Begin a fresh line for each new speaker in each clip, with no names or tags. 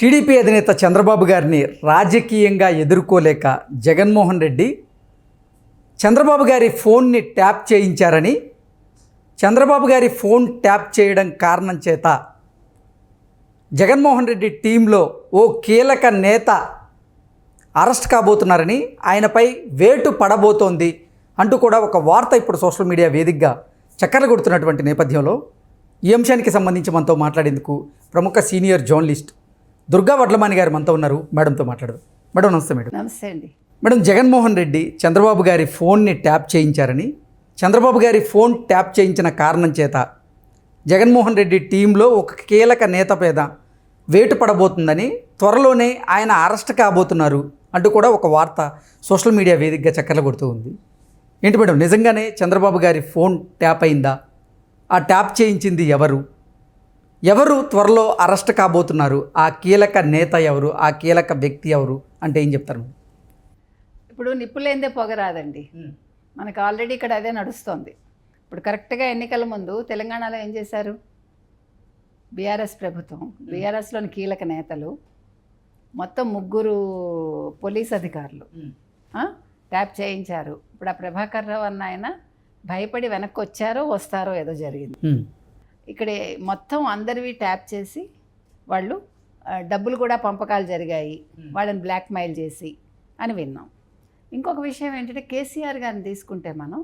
TDP అధినేత చంద్రబాబు గారిని రాజకీయంగా ఎదుర్కోలేక జగన్మోహన్ రెడ్డి చంద్రబాబు గారి ఫోన్ని ట్యాప్ చేయించారని, చంద్రబాబు గారి ఫోన్ ట్యాప్ చేయడం కారణం చేత జగన్మోహన్ రెడ్డి టీంలో ఓ కీలక నేత అరెస్ట్ కాబోతున్నారని, ఆయనపై వేటు పడబోతోంది అంటూ కూడా ఒక వార్త ఇప్పుడు సోషల్ మీడియా వేదికగా చక్కర్లు కొడుతున్నటువంటి నేపథ్యంలో ఈ అంశానికి సంబంధించి మనతో మాట్లాడేందుకు ప్రముఖ సీనియర్ జర్నలిస్ట్ దుర్గా వడ్లమాని గారు మనతో ఉన్నారు. మేడంతో మాట్లాడదు. మేడం నమస్తే. మేడం
నమస్తే అండి.
మేడం, జగన్మోహన్ రెడ్డి చంద్రబాబు గారి ఫోన్ని ట్యాప్ చేయించారని, చంద్రబాబు గారి ఫోన్ ట్యాప్ చేయించిన కారణం చేత జగన్మోహన్ రెడ్డి టీంలో ఒక కీలక నేత మీద వేటు పడబోతుందని, త్వరలోనే ఆయన అరెస్ట్ కాబోతున్నారు అంటూ కూడా ఒక వార్త సోషల్ మీడియా వేదికగా చక్కర్లు కొడుతూ ఉంది. ఏంటి మేడం, నిజంగానే చంద్రబాబు గారి ఫోన్ ట్యాప్ అయిందా? ఆ ట్యాప్ చేయించింది ఎవరు త్వరలో అరెస్ట్ కాబోతున్నారు? ఆ కీలక నేత ఎవరు? ఆ కీలక వ్యక్తి ఎవరు అంటే ఏం చెప్తారు?
ఇప్పుడు నిప్పులేందే పొగరాదండి. మనకు ఆల్రెడీ ఇక్కడ అదే నడుస్తోంది. ఇప్పుడు కరెక్ట్గా ఎన్నికల ముందు తెలంగాణలో ఏం చేశారు? బీఆర్ఎస్ ప్రభుత్వం, బీఆర్ఎస్లోని కీలక నేతలు మొత్తం 3 పోలీస్ అధికారులు ట్యాప్ చేయించారు. ఇప్పుడు ఆ ప్రభాకర్ రావు అన్న ఆయన భయపడి వెనక్కి వచ్చారో వస్తారో ఏదో జరిగింది. ఇక్కడ మొత్తం అందరివి ట్యాప్ చేసి వాళ్ళు డబ్బులు కూడా పంపకాలు జరిగాయి, వాళ్ళని బ్లాక్మెయిల్ చేసి అని విన్నాం. ఇంకొక విషయం ఏంటంటే, కేసీఆర్ గారిని తీసుకుంటే మనం,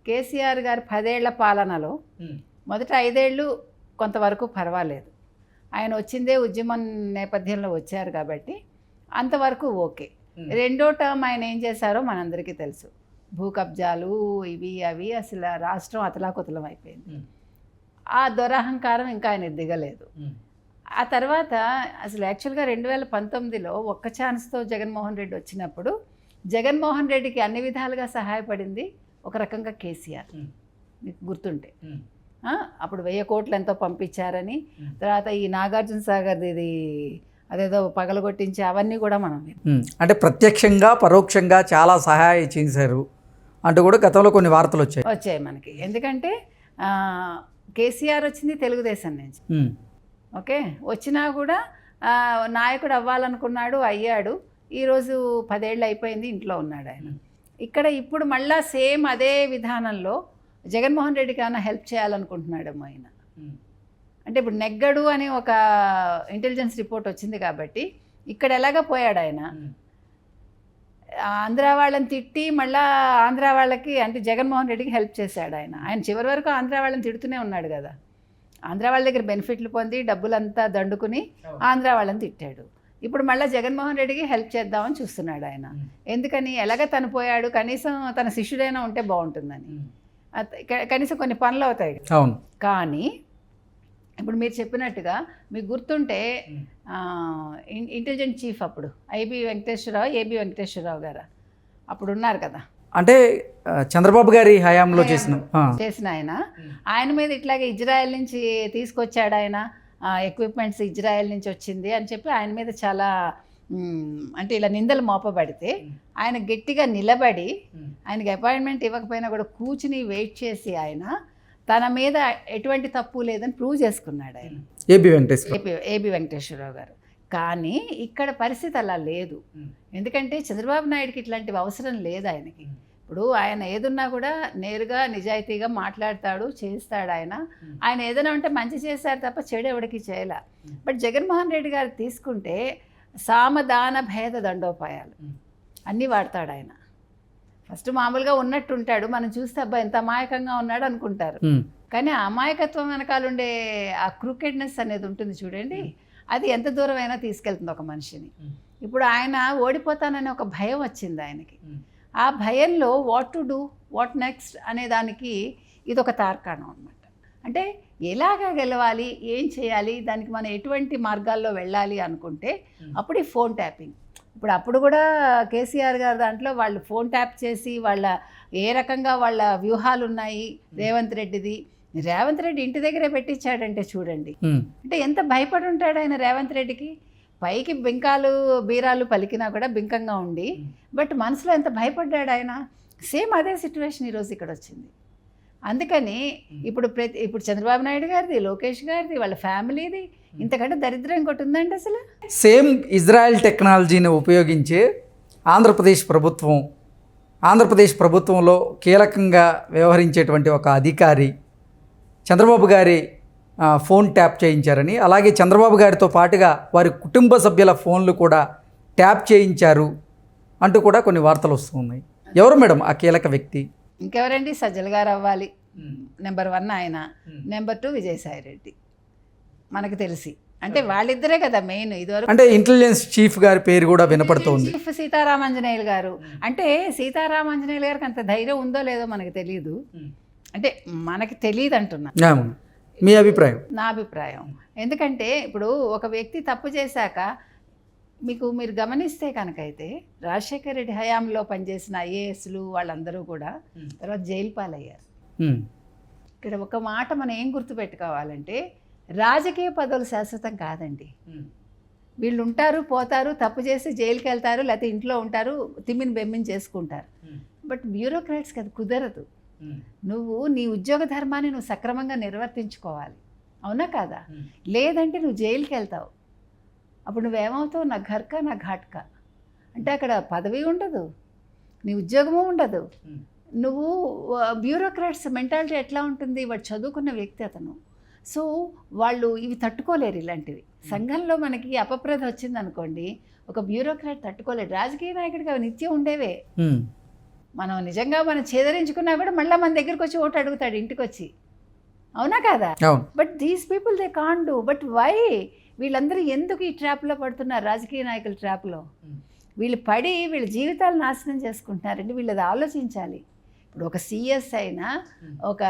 కేసీఆర్ గారి 10 ఏళ్ల పాలనలో మొదట 5 ఏళ్ళు కొంతవరకు పర్వాలేదు. ఆయన వచ్చిందే ఉద్యమం నేపథ్యంలో వచ్చారు కాబట్టి అంతవరకు ఓకే. రెండో టర్మ్ ఆయన ఏం చేశారో మనందరికీ తెలుసు. భూ కబ్జాలు ఇవి అవి, అసలు రాష్ట్రం అతలాకుతలం అయిపోయింది. ఆ దురహంకారం ఇంకా ఆయన దిగలేదు. ఆ తర్వాత అసలు యాక్చువల్గా 2019లో ఒక్క ఛాన్స్తో జగన్మోహన్ రెడ్డి వచ్చినప్పుడు జగన్మోహన్ రెడ్డికి అన్ని విధాలుగా సహాయపడింది ఒక రకంగా కేసీఆర్. మీకు గుర్తుంటే అప్పుడు 1000 కోట్లు ఎంతో పంపించారని, తర్వాత ఈ నాగార్జున సాగర్ది ఇది అదేదో పగలగొట్టించి అవన్నీ కూడా మనం
అంటే ప్రత్యక్షంగా పరోక్షంగా చాలా సహాయం చేశారు అంటూ కూడా గతంలో కొన్ని వార్తలు వచ్చాయి
మనకి. ఎందుకంటే కేసీఆర్ వచ్చింది తెలుగుదేశం నుంచి, ఓకే, వచ్చినా కూడా నాయకుడు అవ్వాలనుకున్నాడు, అయ్యాడు. ఈరోజు 10 ఏళ్ళు అయిపోయింది, ఇంట్లో ఉన్నాడు ఆయన. ఇక్కడ ఇప్పుడు మళ్ళా సేమ్ అదే విధానంలో జగన్మోహన్ రెడ్డికి ఏమైనా హెల్ప్ చేయాలనుకుంటున్నాడేమో ఆయన. అంటే ఇప్పుడు నెగ్గడు అని ఒక ఇంటెలిజెన్స్ రిపోర్ట్ వచ్చింది కాబట్టి ఇక్కడ ఎలాగ పోయాడు ఆయన. ఆంధ్ర వాళ్ళని తిట్టి మళ్ళీ ఆంధ్ర వాళ్ళకి, అంటే జగన్మోహన్ రెడ్డికి హెల్ప్ చేశాడు ఆయన. ఆయన చివరి వరకు ఆంధ్ర వాళ్ళని తిడుతూనే ఉన్నాడు కదా. ఆంధ్ర వాళ్ళ దగ్గర బెనిఫిట్లు పొంది డబ్బులంతా దండుకుని ఆంధ్ర వాళ్ళని తిట్టాడు. ఇప్పుడు మళ్ళీ జగన్మోహన్ రెడ్డికి హెల్ప్ చేద్దామని చూస్తున్నాడు ఆయన. ఎందుకని? ఎలాగ తను పోయాడు, కనీసం తన శిష్యుడైనా ఉంటే బాగుంటుందని. కనీసం కొన్ని పనులు అవుతాయి. కానీ ఇప్పుడు మీరు చెప్పినట్టుగా మీకు గుర్తుంటే ఇంటెలిజెంట్ చీఫ్ అప్పుడు ఏబి వెంకటేశ్వరరావు గారు అప్పుడు ఉన్నారు కదా.
అంటే చంద్రబాబు గారి హయాంలో
చేసిన ఆయన మీద ఇట్లాగే ఇజ్రాయెల్ నుంచి తీసుకొచ్చాడు ఆయన, ఎక్విప్మెంట్స్ ఇజ్రాయెల్ నుంచి వచ్చింది అని చెప్పి ఆయన మీద చాలా అంటే ఇలా నిందలు మోపబడితే ఆయన గట్టిగా నిలబడి, ఆయనకి అపాయింట్మెంట్ ఇవ్వకపోయినా కూడా కూర్చుని వెయిట్ చేసి ఆయన తన మీద ఎటువంటి తప్పు లేదని ప్రూవ్ చేసుకున్నాడు ఆయన, ఏబి వెంకటేశ్వరరావు గారు. కానీ ఇక్కడ పరిస్థితి అలా లేదు. ఎందుకంటే చంద్రబాబు నాయుడుకి ఇట్లాంటివి అవసరం లేదు ఆయనకి. ఇప్పుడు ఆయన ఏదున్నా కూడా నేరుగా నిజాయితీగా మాట్లాడతాడు, చేస్తాడు. ఆయన ఏదైనా ఉంటే మంచి చేశారు తప్ప చెడు ఎవరికి చేయలే. బట్ జగన్మోహన్ రెడ్డి గారు తీసుకుంటే సామదాన భేద దండోపాయాలు అన్నీ వాడతాడు ఆయన. ఫస్ట్ మామూలుగా ఉన్నట్టుంటాడు, మనం చూస్తే అబ్బా ఎంత అమాయకంగా ఉన్నాడు అనుకుంటారు. కానీ ఆ అమాయకత్వం వెనకాల ఉండే ఆ క్రూకెడ్నెస్ అనేది ఉంటుంది చూడండి, అది ఎంత దూరం అయినా తీసుకెళ్తుంది ఒక మనిషిని. ఇప్పుడు ఆయన ఓడిపోతానని ఒక భయం వచ్చింది ఆయనకి. ఆ భయంలో what to do, what next అనే దానికి ఇది ఒక తార్కాణం అనమాట. అంటే ఎలాగా గెలవాలి, ఏం చేయాలి, దానికి మనం ఎటువంటి మార్గాల్లో వెళ్ళాలి అనుకుంటే అప్పుడు ఈ ఫోన్ ట్యాపింగ్. అప్పుడు కూడా కేసీఆర్ గారు దాంట్లో వాళ్ళు ఫోన్ ట్యాప్ చేసి వాళ్ళ ఏ రకంగా వాళ్ళ వ్యూహాలు ఉన్నాయి. రేవంత్ రెడ్డి ఇంటి దగ్గరే పెట్టించాడంటే చూడండి, అంటే ఎంత భయపడి ఉంటాడు ఆయన రేవంత్ రెడ్డికి. పైకి బింకాలు బీరాలు పలికినా కూడా బింకంగా ఉండి, బట్ మనసులో ఎంత భయపడ్డాడు ఆయన. సేమ్ అదే సిచ్యువేషన్ ఈరోజు ఇక్కడ వచ్చింది. అందుకని ఇప్పుడు చంద్రబాబు నాయుడు గారిది, లోకేష్ గారిది, వాళ్ళ ఫ్యామిలీది ఇంతకంటే దరిద్రం ఇంకోటి ఉందండి అసలు.
సేమ్ ఇజ్రాయెల్ టెక్నాలజీని ఉపయోగించి ఆంధ్రప్రదేశ్ ప్రభుత్వంలో కీలకంగా వ్యవహరించేటువంటి ఒక అధికారి చంద్రబాబు గారి ఫోన్ ట్యాప్ చేయించారని, అలాగే చంద్రబాబు గారితో పాటుగా వారి కుటుంబ సభ్యుల ఫోన్లు కూడా ట్యాప్ చేయించారు అంటూ కూడా కొన్ని వార్తలు వస్తూ ఉన్నాయి. ఎవరు మేడం ఆ కీలక వ్యక్తి?
ఇంకెవరండి, సజ్జల గారు అవ్వాలి. నెంబర్ 1 ఆయన, నెంబర్ 2 విజయసాయిరెడ్డి మనకు తెలిసి. అంటే వాళ్ళిద్దరే కదా మెయిన్. ఇదివరకు
అంటే ఇంటెలిజెన్స్ చీఫ్ గారి పేరు కూడా వినపడుతోంది.
చీఫ్ సీతారామాంజనేయులు గారు. అంటే సీతారామాంజనేయులు గారికి అంత ధైర్యం ఉందో లేదో మనకు తెలియదు. అంటే మనకి తెలియదు అంటున్నా.
మీ అభిప్రాయం?
నా అభిప్రాయం. ఎందుకంటే ఇప్పుడు ఒక వ్యక్తి తప్పు చేశాక మీరు గమనిస్తే కనుకైతే రాజశేఖర రెడ్డి హయాంలో పనిచేసిన ఐఏఎస్లు వాళ్ళందరూ కూడా తర్వాత జైలు పాలయ్యారు. ఇక్కడ ఒక మాట మనం ఏం గుర్తుపెట్టుకోవాలంటే, రాజకీయ పదవులు శాశ్వతం కాదండి. వీళ్ళు ఉంటారు, పోతారు, తప్పు చేసి జైలుకి వెళ్తారు, లేకపోతే ఇంట్లో ఉంటారు, తిమ్మిని బెమ్మిని చేసుకుంటారు. బట్ బ్యూరోక్రాట్స్కి అది కుదరదు. నువ్వు నీ ఉద్యోగ ధర్మాన్ని నువ్వు సక్రమంగా నిర్వర్తించుకోవాలి, అవునా కాదా? లేదంటే నువ్వు జైలుకి వెళ్తావు. అప్పుడు నువ్వేమవుతావు? నా ఘర్కా నా ఘాట్కా. అంటే అక్కడ పదవి ఉండదు, నీ ఉద్యోగము ఉండదు. నువ్వు బ్యూరోక్రాట్స్ మెంటాలిటీ ఎట్లా ఉంటుంది? వాడు చదువుకున్న వ్యక్తి అతను. సో వాళ్ళు ఇవి తట్టుకోలేరు ఇలాంటివి. సంఘంలో మనకి అపప్రద వచ్చింది అనుకోండి, ఒక బ్యూరోక్రాట్ తట్టుకోలేరు. రాజకీయ నాయకుడికి అవి నిత్యం ఉండేవే. మనం నిజంగా మనం చేదరించుకున్నా కూడా మళ్ళీ మన దగ్గరికి వచ్చి ఓటు అడుగుతాడు ఇంటికి వచ్చి, అవునా కాదా? But these people they can't do. But why? వీళ్ళందరూ ఎందుకు ఈ ట్రాప్లో పడుతున్నారు? రాజకీయ నాయకుల ట్రాప్లో వీళ్ళు పడి వీళ్ళ జీవితాలు నాశనం చేసుకుంటున్నారండి. వీళ్ళది ఆలోచించాలి. ఇప్పుడు ఒక సిఎస్ అయినా, ఒక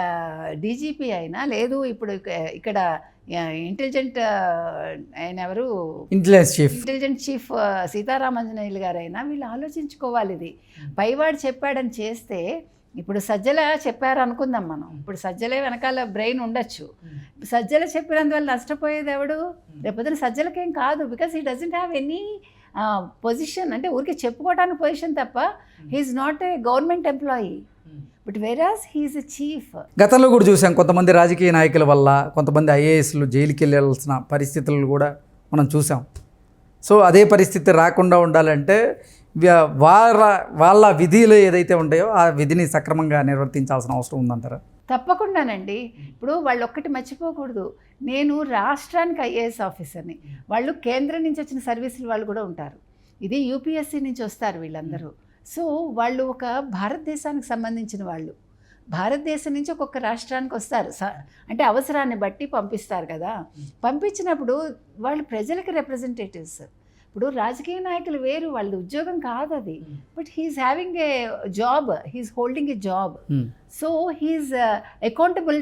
డీజీపీ అయినా, లేదు ఇప్పుడు ఇక్కడ ఇంటెలిజెంట్ ఆయన ఎవరు, ఇంటెలిజెంట్ చీఫ్ సీతారామాంజనేయులు గారైనా వీళ్ళు ఆలోచించుకోవాలి. ఇది పైవాడు చెప్పాడని చేస్తే, ఇప్పుడు సజ్జల చెప్పారు అనుకుందాం మనం, ఇప్పుడు సజ్జలే వెనకాల బ్రెయిన్ ఉండొచ్చు. సజ్జల చెప్పినందువల్ల నష్టపోయేది ఎవడు? రేపొద్దున సజ్జలకేం కాదు, because he doesn't have any position. అంటే ఊరికి చెప్పుకోవడానికి పొజిషన్ తప్ప, he's not a government employee. But whereas he's a chief.
గతంలో కూడా చూసాం, కొంతమంది రాజకీయ నాయకుల వల్ల కొంతమంది ఐఏఎస్లు జైలుకి వెళ్ళాల్సిన పరిస్థితులు కూడా మనం చూసాం. సో అదే పరిస్థితి రాకుండా ఉండాలంటే వాళ్ళ విధులు ఏదైతే ఉంటాయో ఆ విధిని సక్రమంగా నిర్వర్తించాల్సిన అవసరం ఉందంటారా?
తప్పకుండానండి. ఇప్పుడు వాళ్ళు ఒక్కటి మర్చిపోకూడదు, నేను రాష్ట్రానికి ఐఏఎస్ ఆఫీసర్ని, వాళ్ళు కేంద్రం నుంచి వచ్చిన సర్వీసులు వాళ్ళు కూడా ఉంటారు, ఇది యూపీఎస్సీ నుంచి వస్తారు వీళ్ళందరూ. సో వాళ్ళు ఒక భారతదేశానికి సంబంధించిన వాళ్ళు, భారతదేశం నుంచి ఒక్కొక్క రాష్ట్రానికి వస్తారు. అంటే అవసరాన్ని బట్టి పంపిస్తారు కదా. పంపించినప్పుడు వాళ్ళు ప్రజలకి రిప్రజెంటేటివ్స్. ఇప్పుడు రాజకీయ నాయకులు వేరు, వాళ్ళ ఉద్యోగం కాదు అది. But he is having a job, he is holding a job. So he is accountable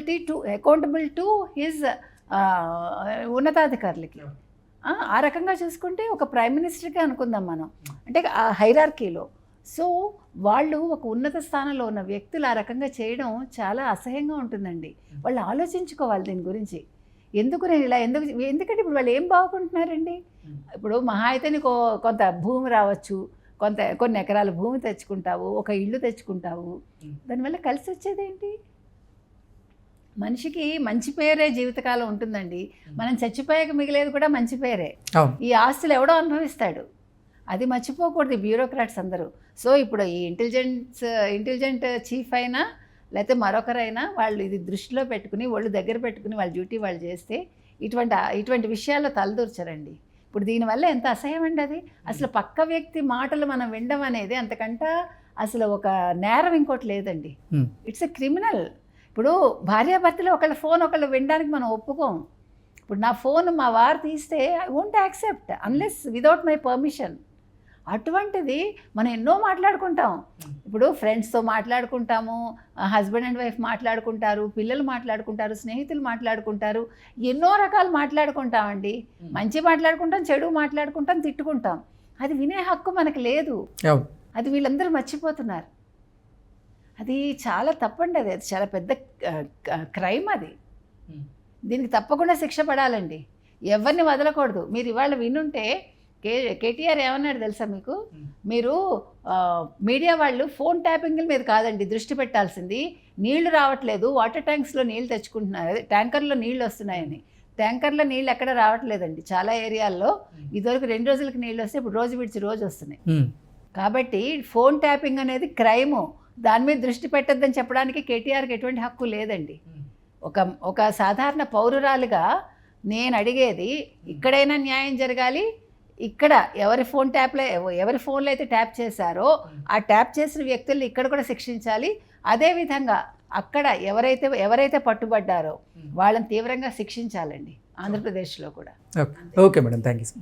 to his ఉన్నతాధికారులకి. ఆ రకంగా చూసుకుంటే ఒక ప్రైమ్ మినిస్టర్కి అనుకుందాం మనం, అంటే ఆ హైరార్కీలో. సో వాళ్ళు ఒక ఉన్నత స్థానంలో ఉన్న వ్యక్తులు ఆ రకంగా చేయడం చాలా అసహ్యంగా ఉంటుందండి. వాళ్ళు ఆలోచించుకోవాలి దీని గురించి. ఎందుకు నేను ఇలా ఎందుకంటే ఇప్పుడు వాళ్ళు ఏం బాగుంటున్నారండి? ఇప్పుడు మహా అయితే నీకు కొంత భూమి రావచ్చు, కొన్ని ఎకరాల భూమి తెచ్చుకుంటావు, ఒక ఇల్లు తెచ్చుకుంటావు, దానివల్ల కలిసి వచ్చేదేంటి? మనిషికి మంచి పేరే జీవితకాలం ఉంటుందండి. మనం చచ్చిపోయాక మిగిలేదు కూడా మంచి పేరే. ఈ ఆస్తులు ఎవడో అనుభవిస్తాడు, అది మర్చిపోకూడదు బ్యూరోక్రాట్స్ అందరూ. సో ఇప్పుడు ఈ ఇంటెలిజెంట్ చీఫ్ అయినా లేకపోతే మరొకరైనా వాళ్ళు ఇది దృష్టిలో పెట్టుకుని, ఒళ్ళు దగ్గర పెట్టుకుని వాళ్ళ డ్యూటీ వాళ్ళు చేస్తే ఇటువంటి విషయాల్లో తలదూర్చరండి. ఇప్పుడు దీనివల్ల ఎంత అసహ్యం అండి అది. అసలు పక్క వ్యక్తి మాటలు మనం వినడం అనేది అంతకంట అసలు ఒక నేరం ఇంకోటి లేదండి. It's a criminal. ఇప్పుడు భార్యాభర్తలు ఒకళ్ళ ఫోన్ ఒకళ్ళు వినడానికి మనం ఒప్పుకోం. ఇప్పుడు నా ఫోన్ మా వారు తీస్తే I won't accept unless without my permission. అటువంటిది మనం ఎన్నో మాట్లాడుకుంటాం. ఇప్పుడు ఫ్రెండ్స్తో మాట్లాడుకుంటాము, హస్బెండ్ అండ్ వైఫ్ మాట్లాడుకుంటారు, పిల్లలు మాట్లాడుకుంటారు, స్నేహితులు మాట్లాడుకుంటారు, ఎన్నో రకాలు మాట్లాడుకుంటామండి. మంచి మాట్లాడుకుంటాం, చెడు మాట్లాడుకుంటాం, తిట్టుకుంటాం. అది వినే హక్కు మనకు లేదు. అది వీళ్ళందరూ మర్చిపోతున్నారు. అది చాలా తప్పండి. అది చాలా పెద్ద క్రైమ్. అది దీనికి తప్పకుండా శిక్ష పడాలండి. ఎవరిని వదలకూడదు. మీరు ఇవాళ వినుంటే కేటీఆర్ ఏమన్నాడు తెలుసా మీకు? మీరు మీడియా వాళ్ళు ఫోన్ ట్యాపింగ్ల మీద కాదండి దృష్టి పెట్టాల్సింది, నీళ్లు రావట్లేదు, వాటర్ ట్యాంక్స్లో నీళ్ళు తెచ్చుకుంటున్నారు, ట్యాంకర్లో నీళ్ళు వస్తున్నాయని. ట్యాంకర్లో నీళ్ళు ఎక్కడ రావట్లేదండి చాలా ఏరియాల్లో. ఇదివరకు 2 రోజులకి నీళ్ళు వస్తే ఇప్పుడు రోజు విడిచి రోజు వస్తున్నాయి. కాబట్టి ఫోన్ ట్యాపింగ్ అనేది క్రైము, దాని మీద దృష్టి పెట్టద్దని చెప్పడానికి కేటీఆర్కి ఎటువంటి హక్కు లేదండి. ఒక సాధారణ పౌరురాలుగా నేను అడిగేది, ఇక్కడైనా న్యాయం జరగాలి. ఇక్కడ ఎవరి ఫోన్లో అయితే ట్యాప్ చేశారో ఆ ట్యాప్ చేసిన వ్యక్తుల్ని ఇక్కడ కూడా శిక్షించాలి. అదేవిధంగా అక్కడ ఎవరైతే పట్టుబడ్డారో వాళ్ళని తీవ్రంగా శిక్షించాలండి ఆంధ్రప్రదేశ్లో కూడా.
Okay madam, thank you so much.